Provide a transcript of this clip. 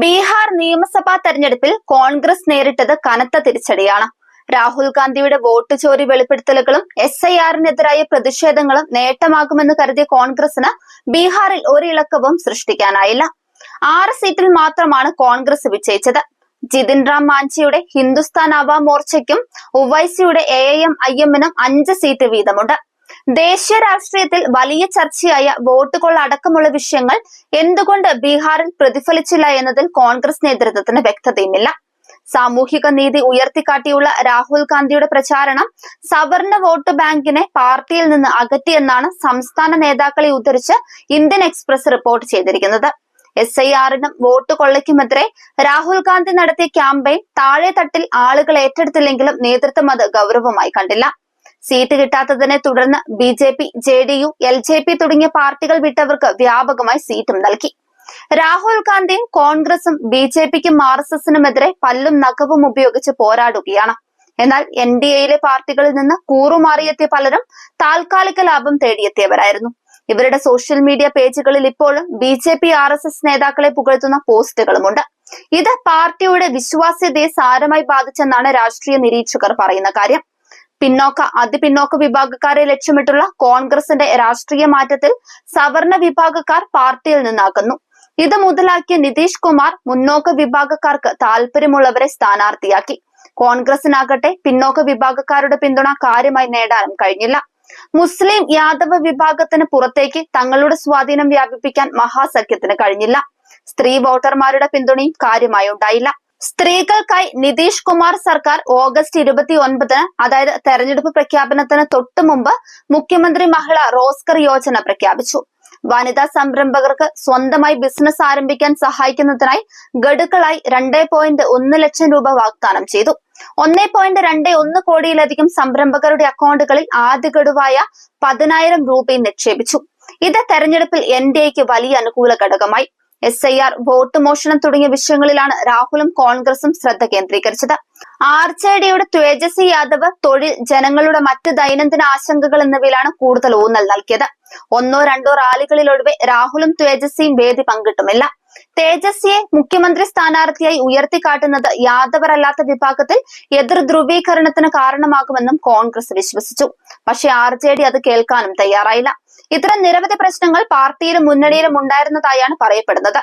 ബീഹാർ നിയമസഭാ തെരഞ്ഞെടുപ്പിൽ കോൺഗ്രസ് നേരിട്ടത് കനത്ത തിരിച്ചടിയാണ്. രാഹുൽ ഗാന്ധിയുടെ വോട്ട് ചോരി വെളിപ്പെടുത്തലുകളും SIR-നെതിരായ പ്രതിഷേധങ്ങളും നേട്ടമാകുമെന്ന് കരുതിയ കോൺഗ്രസിന് ബീഹാറിൽ ഒരിളക്കവും സൃഷ്ടിക്കാനായില്ല. 6 സീറ്റിൽ മാത്രമാണ് കോൺഗ്രസ് വിജയിച്ചത്. ജിതിൻ റാം മാഞ്ചിയുടെ ഹിന്ദുസ്ഥാൻ അവാം മോർച്ചയ്ക്കും ഉവൈസിയുടെ AIM-IM-നും 5 സീറ്റ് വീതമുണ്ട്. ദേശീയ രാഷ്ട്രീയത്തിൽ വലിയ ചർച്ചയായ വോട്ട് കൊള്ള അടക്കമുള്ള വിഷയങ്ങൾ എന്തുകൊണ്ട് ബീഹാറിൽ പ്രതിഫലിച്ചില്ല എന്നതിൽ കോൺഗ്രസ് നേതൃത്വത്തിന് വ്യക്തതയുമില്ല. സാമൂഹിക നീതി ഉയർത്തിക്കാട്ടിയുള്ള രാഹുൽ ഗാന്ധിയുടെ പ്രചാരണം സവർണ വോട്ട് ബാങ്കിനെ പാർട്ടിയിൽ നിന്ന് അകറ്റിയെന്നാണ് സംസ്ഥാന നേതാക്കളെ ഉദ്ധരിച്ച് ഇന്ത്യൻ എക്സ്പ്രസ് റിപ്പോർട്ട് ചെയ്തിരിക്കുന്നത്. SIR-നും വോട്ട് കൊള്ളയ്ക്കുമെതിരെ രാഹുൽ ഗാന്ധി നടത്തിയ ക്യാമ്പയിൻ താഴെത്തട്ടിൽ ആളുകൾ ഏറ്റെടുത്തില്ലെങ്കിലും നേതൃത്വം അത് ഗൗരവമായി കണ്ടില്ല. സീറ്റ് കിട്ടാത്തതിനെ തുടർന്ന് BJP, JDU, LJP തുടങ്ങിയ പാർട്ടികൾ വിട്ടവർക്ക് വ്യാപകമായി സീറ്റും നൽകി. രാഹുൽ ഗാന്ധിയും കോൺഗ്രസും BJPക്കും RSSനുമെതിരെ പല്ലും നഖവും ഉപയോഗിച്ച് പോരാടുകയാണ്. എന്നാൽ NDAയിലെ പാർട്ടികളിൽ നിന്ന് കൂറുമാറിയെത്തിയ പലരും താൽക്കാലിക ലാഭം തേടിയെത്തിയവരായിരുന്നു. ഇവരുടെ സോഷ്യൽ മീഡിയ പേജുകളിൽ ഇപ്പോഴും BJP, RSS നേതാക്കളെ പുകഴ്ത്തുന്ന പോസ്റ്റുകളുമുണ്ട്. ഇത് പാർട്ടിയുടെ വിശ്വാസ്യതയെ സാരമായി ബാധിച്ചെന്നാണ് രാഷ്ട്രീയ നിരീക്ഷകർ പറയുന്ന കാര്യം. അതിപിന്നോക്ക വിഭാഗക്കാരെ ലക്ഷ്യമിട്ടുള്ള കോൺഗ്രസിന്റെ രാഷ്ട്രീയ മാറ്റത്തിൽ സവർണ വിഭാഗക്കാർ പാർട്ടിയിൽ നിന്നാകുന്നു. ഇത് മുതലാക്കിയ നിതീഷ് കുമാർ മുന്നോക്ക വിഭാഗക്കാർക്ക് താല്പര്യമുള്ളവരെ സ്ഥാനാർത്ഥിയാക്കി. കോൺഗ്രസിനാകട്ടെ പിന്നോക്ക വിഭാഗക്കാരുടെ പിന്തുണ കാര്യമായി നേടാനും കഴിഞ്ഞില്ല. മുസ്ലിം യാദവ വിഭാഗത്തിന് പുറത്തേക്ക് തങ്ങളുടെ സ്വാധീനം വ്യാപിപ്പിക്കാൻ മഹാസഖ്യത്തിന് കഴിഞ്ഞില്ല. സ്ത്രീ വോട്ടർമാരുടെ പിന്തുണയും കാര്യമായി ഉണ്ടായില്ല. സ്ത്രീകൾക്കായി നിതീഷ് കുമാർ സർക്കാർ ഓഗസ്റ്റ് 29-ന്, അതായത് തെരഞ്ഞെടുപ്പ് പ്രഖ്യാപനത്തിന് തൊട്ടു മുമ്പ് മുഖ്യമന്ത്രി മഹിളാ റോസ്കർ യോജന പ്രഖ്യാപിച്ചു. വനിതാ സംരംഭകർക്ക് സ്വന്തമായി ബിസിനസ് ആരംഭിക്കാൻ സഹായിക്കുന്നതിനായി ഗഡുക്കളായി 2.1 ലക്ഷം രൂപ വാഗ്ദാനം ചെയ്തു. 1.21 കോടിയിലധികം സംരംഭകരുടെ അക്കൗണ്ടുകളിൽ ആദ്യ ഗഡുവായ 10,000 രൂപയും നിക്ഷേപിച്ചു. ഇത് തെരഞ്ഞെടുപ്പിൽ NDAയ്ക്ക് വലിയ അനുകൂല ഘടകമായി. SIR, വോട്ട് മോഷണം തുടങ്ങിയ വിഷയങ്ങളിലാണ് രാഹുലും കോൺഗ്രസും ശ്രദ്ധ കേന്ദ്രീകരിച്ചത്. RJDയുടെ തേജസ്വി യാദവ് തൊഴിൽ, ജനങ്ങളുടെ മറ്റ് ദൈനംദിന ആശങ്കകൾ എന്നിവയിലാണ് കൂടുതൽ ഊന്നൽ നൽകിയത്. 1-2 റാലികളിലൊഴികെ രാഹുലും തേജസ്വിയും വേദി പങ്കിട്ടുമില്ല. തേജസ്വിയെ മുഖ്യമന്ത്രി സ്ഥാനാർത്ഥിയായി ഉയർത്തിക്കാട്ടുന്നത് യാദവരല്ലാത്ത വിഭാഗത്തിൽ എതിർ ധ്രുവീകരണത്തിന് കാരണമാകുമെന്നും കോൺഗ്രസ് വിശ്വസിച്ചു. പക്ഷേ RJD അത് കേൾക്കാനും തയ്യാറായില്ല. ഇത്തരം നിരവധി പ്രശ്നങ്ങൾ പാർട്ടിയിലും മുന്നണിയിലും ഉണ്ടായിരുന്നതായാണ് പറയപ്പെടുന്നത്.